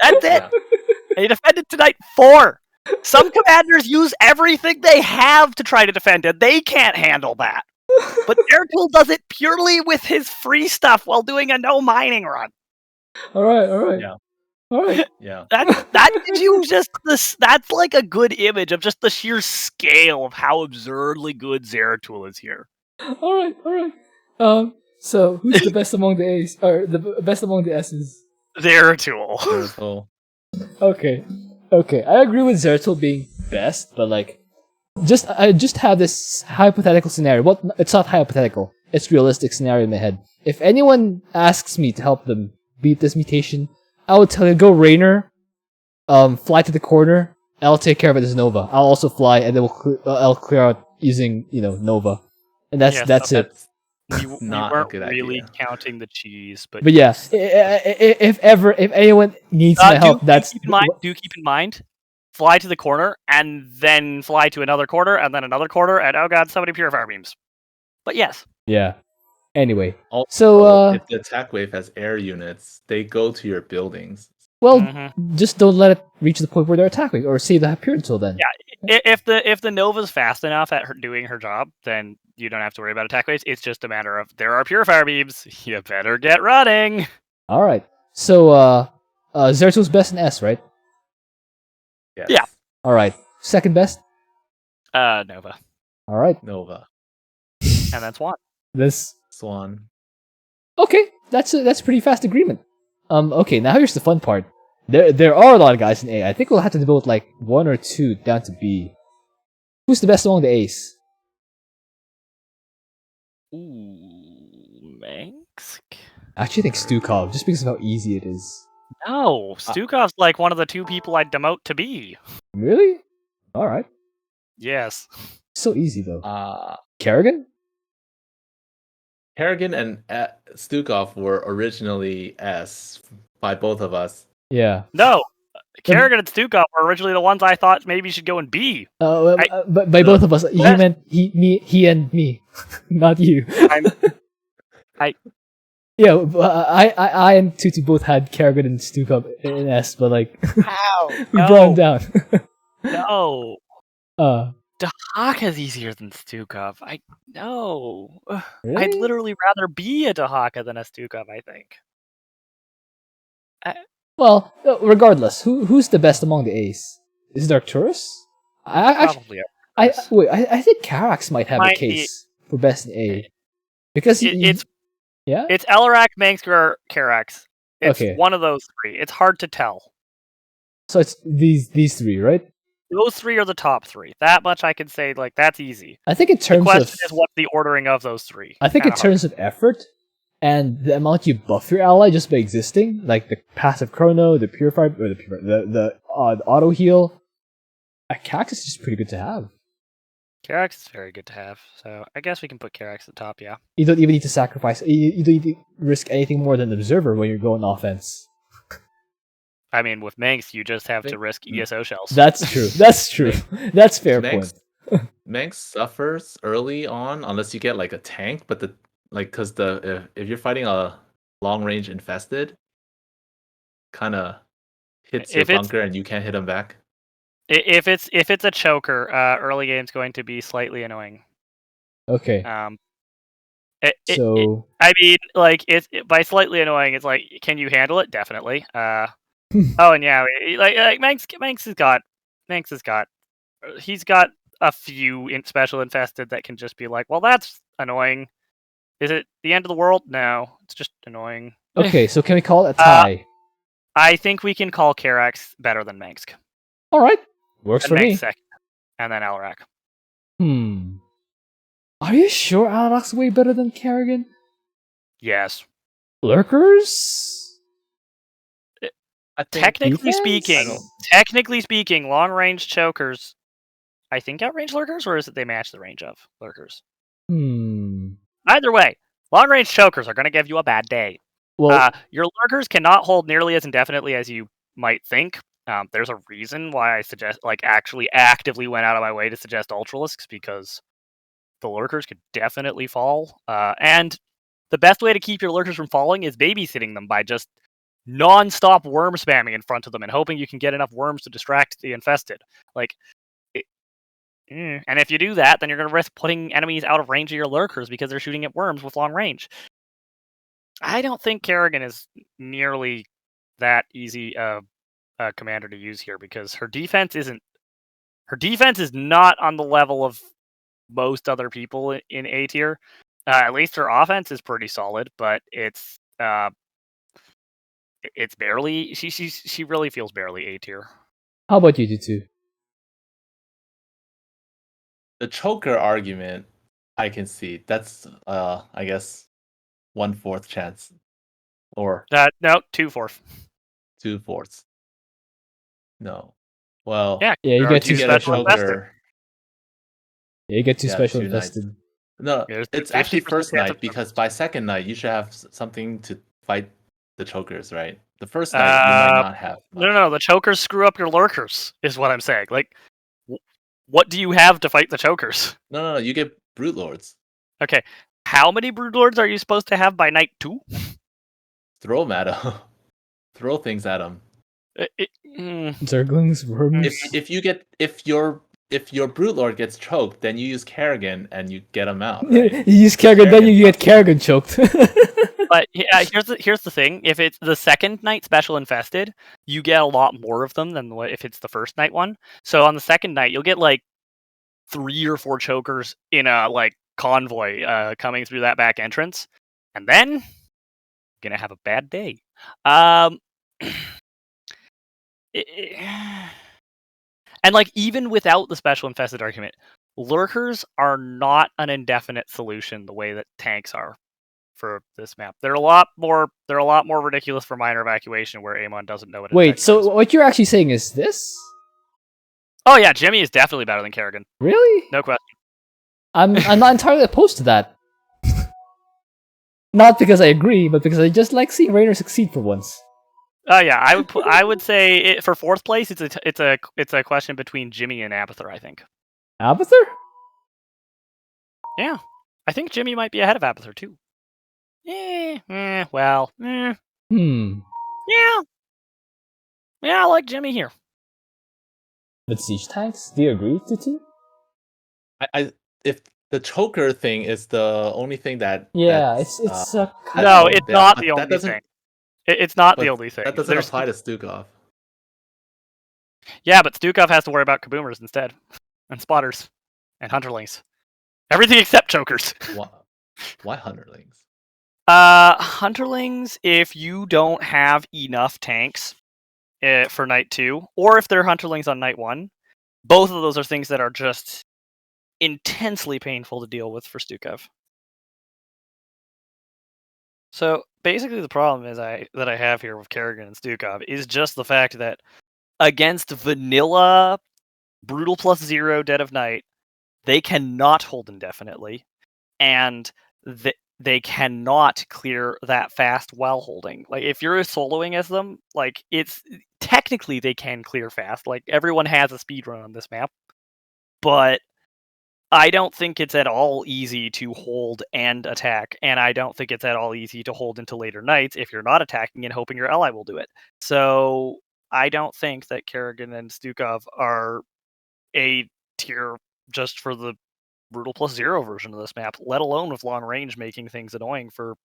That's it. Yeah. And he defended to Knight 4. Some commanders use everything they have to try to defend it. They can't handle that. But Zeratul does it purely with his free stuff while doing a no mining run. All right. Yeah. All right. Yeah. That gives you just this. That's like a good image of just the sheer scale of how absurdly good Zeratul is here. All right. So who's the best among the A's or the best among the S's? Zeratul. Zeratul. Okay. I agree with Zeratul being best, but like, I just have this hypothetical scenario. Well, it's not hypothetical. It's realistic scenario in my head. If anyone asks me to help them beat this mutation, I would tell you go Raynor, fly to the corner. I'll take care of it as Nova. I'll also fly, and then I'll clear out using Nova, and that's it. That's We not a weren't good really idea. counting the cheese, but Yeah, if anyone needs my help, that's do keep in mind, fly to the corner and then fly to another corner and then another corner, and oh god, so many Purifier Beams. But yes, yeah. Anyway, Also, so if the attack wave has air units, they go to your buildings. well, just don't let it reach the point where they're attacking, or save the appearance until then. Yeah, if the Nova's fast enough at doing her job, then you don't have to worry about attack waves. It's just a matter of there are Purifier Beams. You better get running. All right. So, Zeratul's best in S, right? Yes. Yeah. All right. Second best. Nova, All right. Nova. and then Swan. This. Swan. Okay. That's pretty fast agreement. Okay. Now here's the fun part. There are a lot of guys in A. I think we'll have to devote like 1 or 2 down to B. Who's the best among the A's? Ooh, Manx. I actually think Stukov, just because of how easy it is. No, Stukov's like one of the 2 people I'd demote to be. Really? All right. Yes. So easy though. Kerrigan? Kerrigan and Stukov were originally S by both of us. Yeah. No, Kerrigan and Stukov were originally the ones I thought maybe should go in B. But by both of us, he meant he and me, not you. Yeah, I and Tutu both had Kerrigan and Stukov in S, but like How? we brought him down. No. Uh, Dehaka's easier than Stukov. No. really? I'd literally rather be a Dehaka than a Stukov, I think. Well, regardless, who's the best among the A's? Is it Arcturus? Probably. I think Karax might have a case for best in A because It's yeah. It's Alarak, Manx, or Karax. It's Okay. one of those 3. It's hard to tell. So it's these 3, right? Those 3 are the top 3. That much I can say. Like that's easy. I think in The terms question of is what's the ordering of those 3. I think in terms of effort and the amount you buff your ally just by existing, like the passive chrono, the purifier, or the auto heal, a Karax is just pretty good to have. Karax is very good to have. So I guess we can put Karax at the top. Yeah. You don't even need to sacrifice. You don't need to risk anything more than observer when you're going offense. I mean, with Manx, you just have to risk ESO shells. That's true. That's fair point. Manx suffers early on unless you get like a tank, but because if you're fighting a long range infested, kind of hits your bunker and you can't hit him back. If it's a choker, early game's going to be slightly annoying. Okay. I mean, like by slightly annoying, it's like, can you handle it? Definitely. Oh, and yeah, like Manx has got, he's got a few special infested that can just be like, well, that's annoying. Is it the end of the world? No, it's just annoying. Okay, so can we call it a tie? I think we can call Karax better than Manx. All right, works for me. Second, and then Alarak. Are you sure Alarak's way better than Kerrigan? Yes. Lurkers? Technically speaking, long range chokers, I think outrange lurkers, or is it they match the range of lurkers? Either way, long-range chokers are going to give you a bad day. Well, Your lurkers cannot hold nearly as indefinitely as you might think. There's a reason why I suggest, actually actively went out of my way to suggest Ultralisks, because the lurkers could definitely fall. And the best way to keep your lurkers from falling is babysitting them by just non-stop worm spamming in front of them and hoping you can get enough worms to distract the infested. And if you do that, then you're going to risk putting enemies out of range of your lurkers because they're shooting at worms with long range. I don't think Kerrigan is nearly that easy a commander to use here, because her defense is not on the level of most other people in A tier. At least her offense is pretty solid, but it's barely. She really feels barely A tier. how about you two? The choker argument, I can see. That's I guess 1/4 chance, or no, 2/4. 2/4. No, well, Yeah, you get two get a special choker. Yeah, you get two Yeah, special 2 nights. invested. No, There's it's 50% actually first chance night, of because by second night you should have something to fight the chokers, right? The first night you might not have. No, the chokers screw up your lurkers, is what I'm saying. What do you have to fight the chokers? No, you get brute lords. Okay, how many brood lords are you supposed to have by night 2? Throw them at them. Throw things at them. Zerglings, worms. If your brute lord gets choked, then you use Kerrigan and you get him out. You Right? use Kerrigan, then you get Kerrigan choked. But here's the thing: if it's the second night special infested, you get a lot more of them than if it's the first night one. So on the second night, you'll get 3 or 4 chokers in a convoy coming through that back entrance, and then you're gonna have a bad day. And even without the special infested argument, lurkers are not an indefinite solution the way that tanks are for this map. They're a lot more ridiculous for minor evacuation, where Amon doesn't know what. Wait, so what you're actually saying is this? Oh yeah, Jimmy is definitely better than Kerrigan. Really? No question. I'm not entirely opposed to that. Not because I agree, but because I just like seeing Raynor succeed for once. Oh yeah, I would say for 4th place, it's a question between Jimmy and Abathur, I think. Abathur? Yeah, I think Jimmy might be ahead of Abathur too. Well. Yeah. Yeah, I like Jimmy here. But siege tanks? Do you agree, Tutu? If the choker thing is the only thing that it's no, it's not the only thing. It's not the only thing. That doesn't apply to Stukov. Yeah, but Stukov has to worry about kaboomers instead, and spotters, and hunterlings. Everything except chokers. Why hunterlings? Hunterlings, if you don't have enough tanks for night 2, or if they're hunterlings on night 1, both of those are things that are just intensely painful to deal with for Stukov. So basically, the problem that I have here with Kerrigan and Stukov is just the fact that against vanilla Brutal +0 Dead of Night, they cannot hold indefinitely, and they cannot clear that fast while holding. If you're soloing as them, it's technically they can clear fast. Everyone has a speedrun on this map, but I don't think it's at all easy to hold and attack, and I don't think it's at all easy to hold into later nights if you're not attacking and hoping your ally will do it. So I don't think that Kerrigan and Stukov are A tier just for the Brutal +0 version of this map, let alone with long range making things annoying for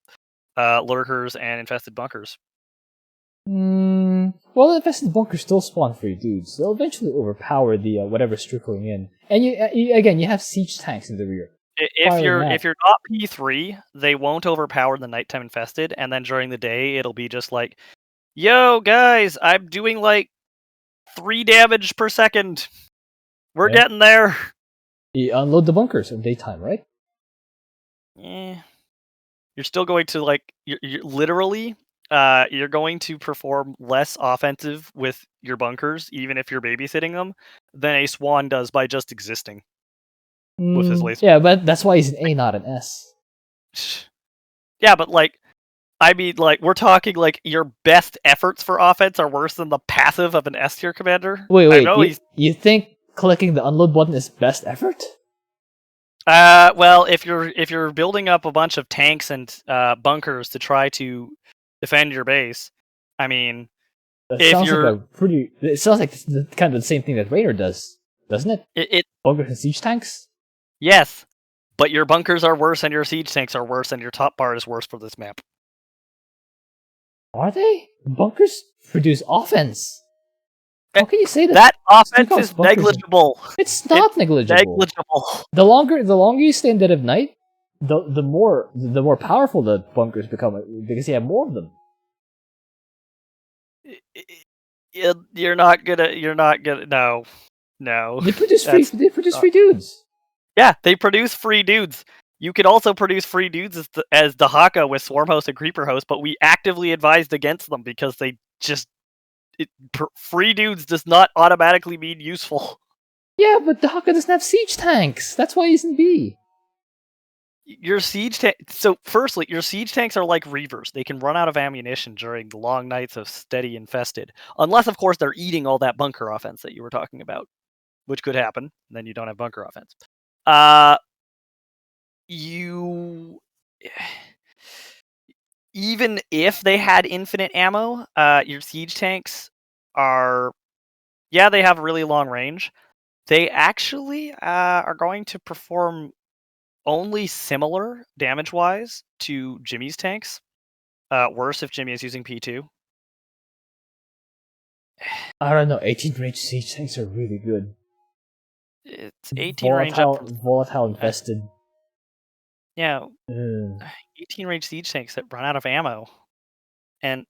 lurkers and infested bunkers. Well, the infested bunkers still spawn free dudes. They'll eventually overpower the whatever's trickling in. And you have siege tanks in the rear. If you're not P3, they won't overpower the nighttime infested, and then during the day it'll be just yo guys, I'm doing 3 damage per second. We're getting there. You unload the bunkers in daytime, right? Yeah. You're still going to you're literally you're going to perform less offensive with your bunkers, even if you're babysitting them, than a swan does by just existing. with his laser. Yeah, but that's why he's an A, not an S. Yeah, but like, I mean, like, we're talking like your best efforts for offense are worse than the passive of an S tier commander. Wait, I know you think clicking the unload button is best effort? Well, if you're building up a bunch of tanks and bunkers to try to defend your base, I mean, That if sounds you're like a pretty. It sounds like kind of the same thing that Raynor does, doesn't it? it Bunkers and siege tanks. yes, but your bunkers are worse and your siege tanks are worse and your top bar is worse for this map. Are they? Bunkers produce offense. How can you say that? That offense Stukov's is bunkers negligible. It's not negligible. Negligible. The longer you stay in Dead of Night, the more powerful the bunkers become because you have more of them. You're not gonna. No. They produce free dudes. Yeah, they produce free dudes. You could also produce free dudes as Dehaka with Swarm Host and Creeper Host, but we actively advised against them because they just free dudes does not automatically mean useful. Yeah, but Dehaka doesn't have siege tanks. That's why he's in B. Your siege tank. So, firstly, your siege tanks are like Reavers. They can run out of ammunition during the long nights of steady infested, unless, of course, they're eating all that bunker offense that you were talking about, which could happen. Then you don't have bunker offense. Even if they had infinite ammo, your siege tanks are, yeah, they have really long range. They actually are going to perform only similar damage-wise to Jimmy's tanks. Worse if Jimmy is using P2. I don't know. 18 range siege tanks are really good. It's 18 range up from volatile infested. Yeah, 18 range siege tanks that run out of ammo. And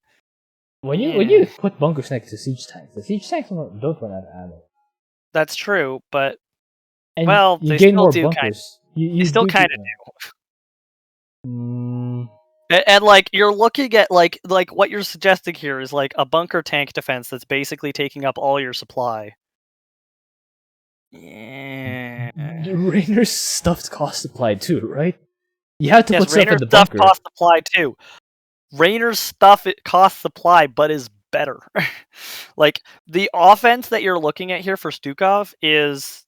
when you put bunkers next to siege tanks, the siege tanks don't run out of ammo. That's true, but and well, you they gain still more do bunkers. They still kind of do. Mm. And like you're looking at like what you're suggesting here is like a bunker tank defense that's basically taking up all your supply. Yeah. Raynor's stuff cost supply too, right? You have to put stuff in Raynor's the stuff bunker. costs supply too. Raynor's stuff it costs supply, but is better. Like the offense that you're looking at here for Stukov is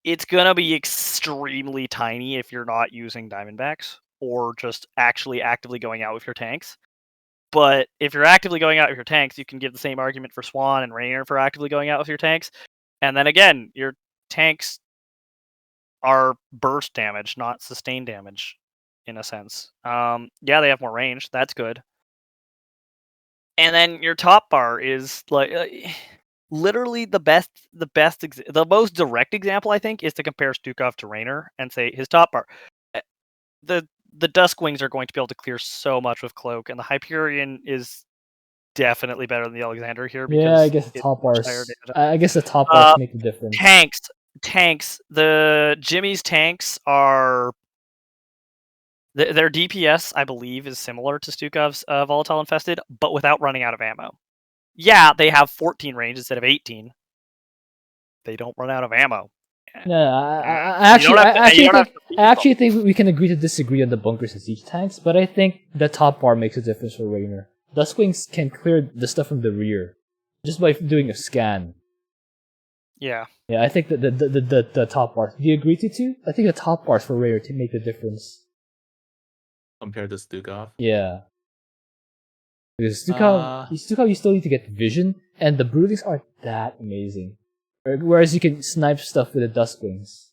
it's gonna be extremely tiny if you're not using Diamondbacks or just actually actively going out with your tanks. But if you're actively going out with your tanks, you can give the same argument for Swan and Raynor for actively going out with your tanks. And then again, your tanks are burst damage, not sustained damage, in a sense. Yeah, they have more range. That's good. And then your top bar is like literally the most direct example I think is to compare Stukov to Raynor and say his top bar. The Duskwings are going to be able to clear so much with Cloak, and the Hyperion is definitely better than the Alexander here. Because yeah, I guess the top bars. I guess the top bars make the difference. Tanks. The Jimmy's tanks are their DPS, I believe, is similar to Stukov's Volatile Infested, but without running out of ammo. Yeah, they have 14 range instead of 18. They don't run out of ammo. No, I actually think we can agree to disagree on the bunkers and siege tanks, but I think the top bar makes a difference for Raynor. Duskwings can clear the stuff from the rear just by doing a scan. Yeah. Yeah, I think the top bars. Do you agree to two? I think the top bars for Raynor to make the difference. Compared to Stukov? Yeah. Because Stukov, you still need to get vision, and the broodings aren't that amazing. Whereas you can snipe stuff with the Duskwings.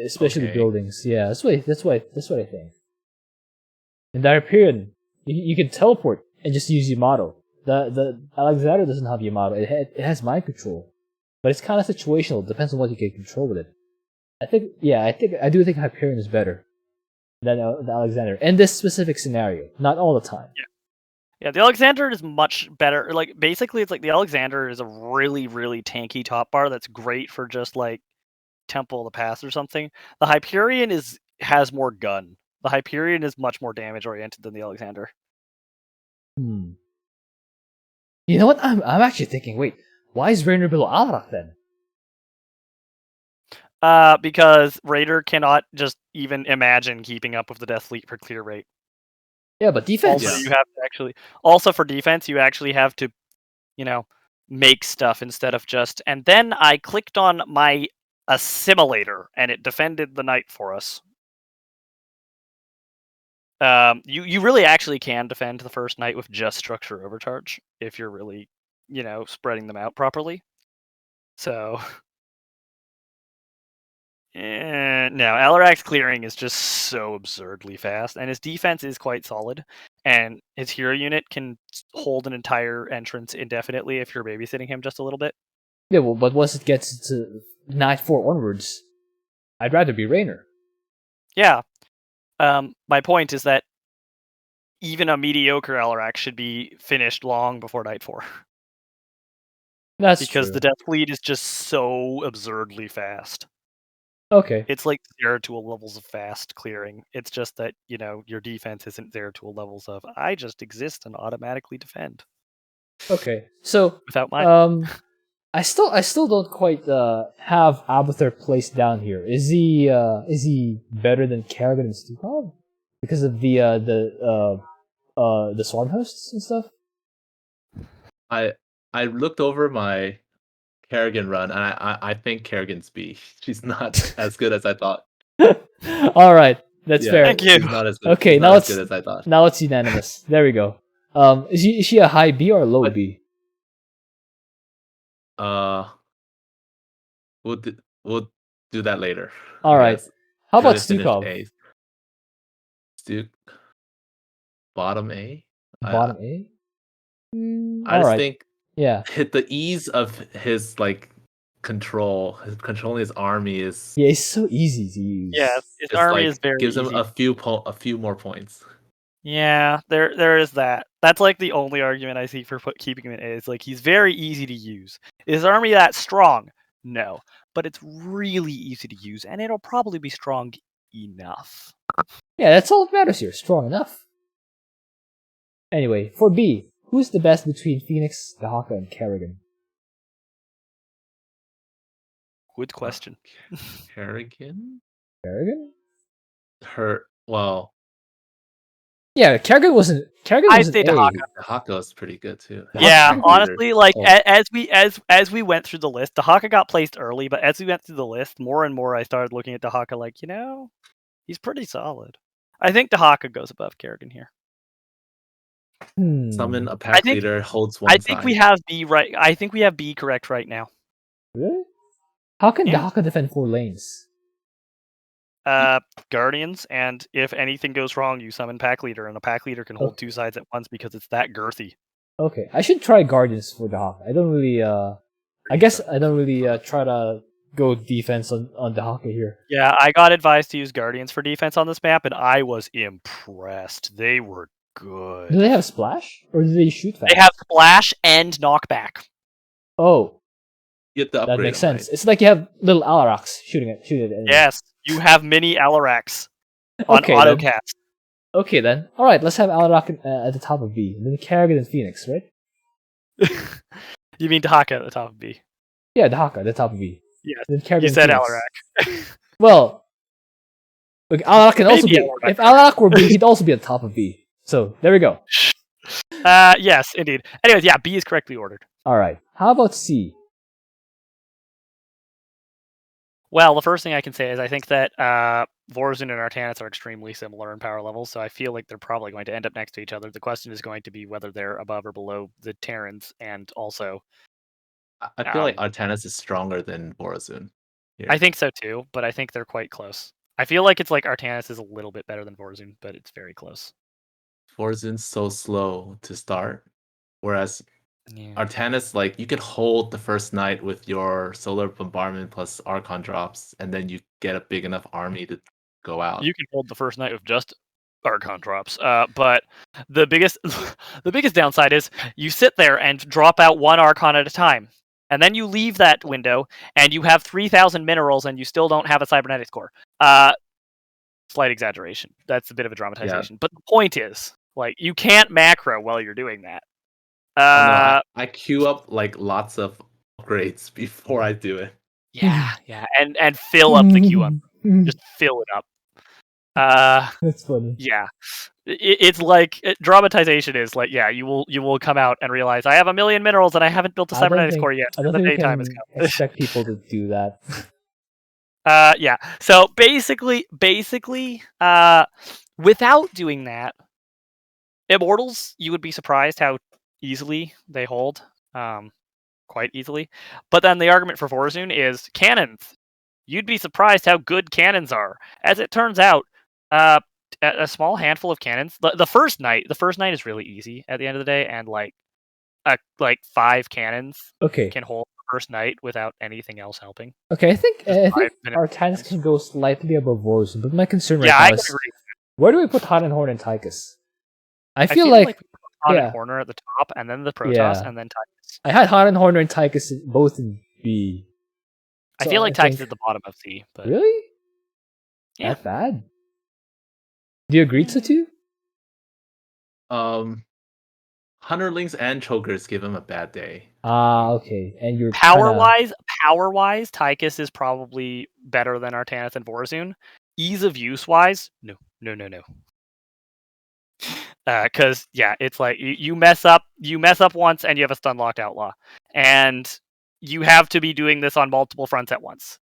Especially the buildings. Yeah, that's what I think. In the Hyperion, you can teleport and just use Yamato. The Alexander doesn't have Yamato. It has mind control. But it's kind of situational. It depends on what you can control with it. I do think Hyperion is better than the Alexander in this specific scenario. Not all the time. Yeah, the Alexander is much better. Like basically, it's like the Alexander is a really, really tanky top bar that's great for just like Temple of the Past or something. The Hyperion has more gun. The Hyperion is much more damage oriented than the Alexander. You know what? I'm actually thinking. Wait, why is Raynor below Alarak then? Because Raynor cannot just even imagine keeping up with the Death Fleet for clear rate. Yeah, but defense. Also, you have to actually. Also, for defense, you actually have to, make stuff instead of just. And then I clicked on my assimilator, and it defended the knight for us. You really actually can defend the first knight with just structure overcharge if you're really, spreading them out properly. So. No, Alarak's clearing is just so absurdly fast, and his defense is quite solid. And his hero unit can hold an entire entrance indefinitely if you're babysitting him just a little bit. Yeah, well, but once it gets to Knight 4 onwards, I'd rather be Raynor. Yeah. My point is that even a mediocre Alarak should be finished long before Knight 4. That's because true. the Death Fleet is just so absurdly fast. Okay. It's like Zeratul levels of fast clearing. It's just that, your defense isn't Zeratul levels of I just exist and automatically defend. Okay. So Without my I still don't quite have Abathur placed down here. Is he better than Kerrigan and Stukov? Because of the swarm hosts and stuff? I looked over my Kerrigan run, and I think Kerrigan's B. She's not as good as I thought. All right, that's fair. Thank you. She's not as good, Okay, not as good as I thought. Now it's unanimous. There we go. Is she a high B or a low B? We'll do that later. All right. Yes. How about Finish Stukov? A. Bottom A. Bottom A. I just think yeah, the ease of his controlling his army is it's so easy to use. Yeah, his army is very gives him easy. a few more points. Yeah, there is that. That's the only argument I see for keeping him in A. Is he's very easy to use. Is his army that strong? No, but it's really easy to use, and it'll probably be strong enough. Yeah, that's all that matters here. Strong enough. Anyway, for B, who's the best between Fenix, Dehaka, and Kerrigan? Good question. Kerrigan? Kerrigan? Yeah, Kerrigan wasn't. I'd say Dehaka. Dehaka was pretty good too. Yeah, honestly, as we went through the list, Dehaka got placed early, but as we went through the list, more and more I started looking at Dehaka he's pretty solid. I think Dehaka goes above Kerrigan here. Summon a pack leader, holds one side. I think we have B right. I think we have B correct right now. Really? How can Dehaka defend 4 lanes? Guardians, and if anything goes wrong, you summon pack leader, and a pack leader can hold 2 sides at once because it's that girthy. Okay, I should try Guardians for Dehaka. I don't really, I guess I don't really try to go defense on Dehaka here. Yeah, I got advised to use Guardians for defense on this map, and I was impressed. They were good. Do they have splash, or do they shoot fast? They have splash and knockback. Oh, that makes sense. Right? It's like you have little Alaraks shooting it. Yes, you have mini Alaraks on autocast. Okay then. All right, let's have Alarak at the top of B, and then Kerrigan and Fenix, right? You mean Dehaka at the top of B? Yeah, Dehaka at the top of B. Yeah, you said Alarak. Well, look, Alarak can also be. If Alarak were B, he'd also be at the top of B. So there we go. Yes, indeed. Anyways, yeah, B is correctly ordered. All right. How about C? Well, the first thing I can say is I think that Vorazun and Artanis are extremely similar in power levels, so I feel like they're probably going to end up next to each other. The question is going to be whether they're above or below the Terrans, and also... I feel like Artanis is stronger than Vorazun. I think so too, but I think they're quite close. I feel like it's Artanis is a little bit better than Vorazun, but it's very close. Vorazun's so slow to start, whereas Artanis, you can hold the first night with your solar bombardment plus Archon drops, and then you get a big enough army to go out. You can hold the first night with just Archon drops, but the biggest downside is you sit there and drop out 1 Archon at a time, and then you leave that window, and you have 3,000 minerals, and you still don't have a cybernetics core. Slight exaggeration. That's a bit of a dramatization. Yeah. But the point is, you can't macro while you're doing that. I queue up lots of upgrades before I do it. Yeah, and fill up the queue up. Just fill it up. That's funny. Yeah. It's like dramatization is like, yeah, you will come out and realize I have 1 million minerals and I haven't built a cybernetics core yet. I don't The think we daytime can is coming. expect people to do that. Yeah. So basically, without doing that, Immortals, you would be surprised how easily they hold. Quite easily. But then the argument for Vorazun is cannons. You'd be surprised how good cannons are. As it turns out, a small handful of cannons. The first night is really easy at the end of the day, and like 5 cannons Okay. can hold the first night without anything else helping. Okay, I think 5-minute Artanis can go slightly above Vorazun, but my concern right Yeah, now I can is agree. where do we put Hot and Horn and Tychus? I I feel like we put on yeah. and Horner at the top, and then the Protoss, Yeah. and then Tychus. I had Hot and Horner and Tychus both in B. I So feel like I Tychus think- is the bottom of C, but Really? Yeah. That bad? Do you agree, Satu? Hunterlings and chokers give him a bad day. Okay. And you're power wise, Tychus is probably better than Artanis and Vorazun. Ease of use wise, no. Because yeah, it's like you mess up once and you have a stun locked outlaw, and you have to be doing this on multiple fronts at once.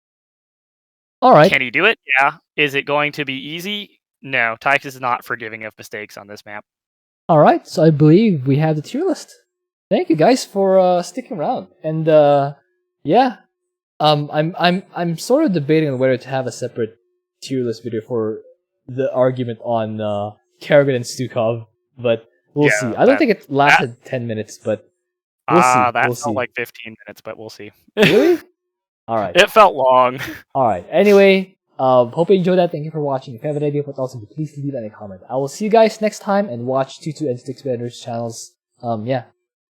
All right. Can he do it? Yeah. Is it going to be easy? No. Tychus is not forgiving of mistakes on this map. All right. So I believe we have the tier list. Thank you guys for sticking around. And yeah, I'm sort of debating on whether to have a separate tier list video for the argument on Kerrigan and Stukov, but we'll see. I don't think it lasted 10 minutes, but we'll see. That We'll felt see. like 15 minutes, but we'll see. Really? All right. It felt long. All right. Anyway, hope you enjoyed that. Thank you for watching. If you have an idea what else, please leave that in a comment. I will see you guys next time and watch 22 and Sticks Bender's channels. Yeah.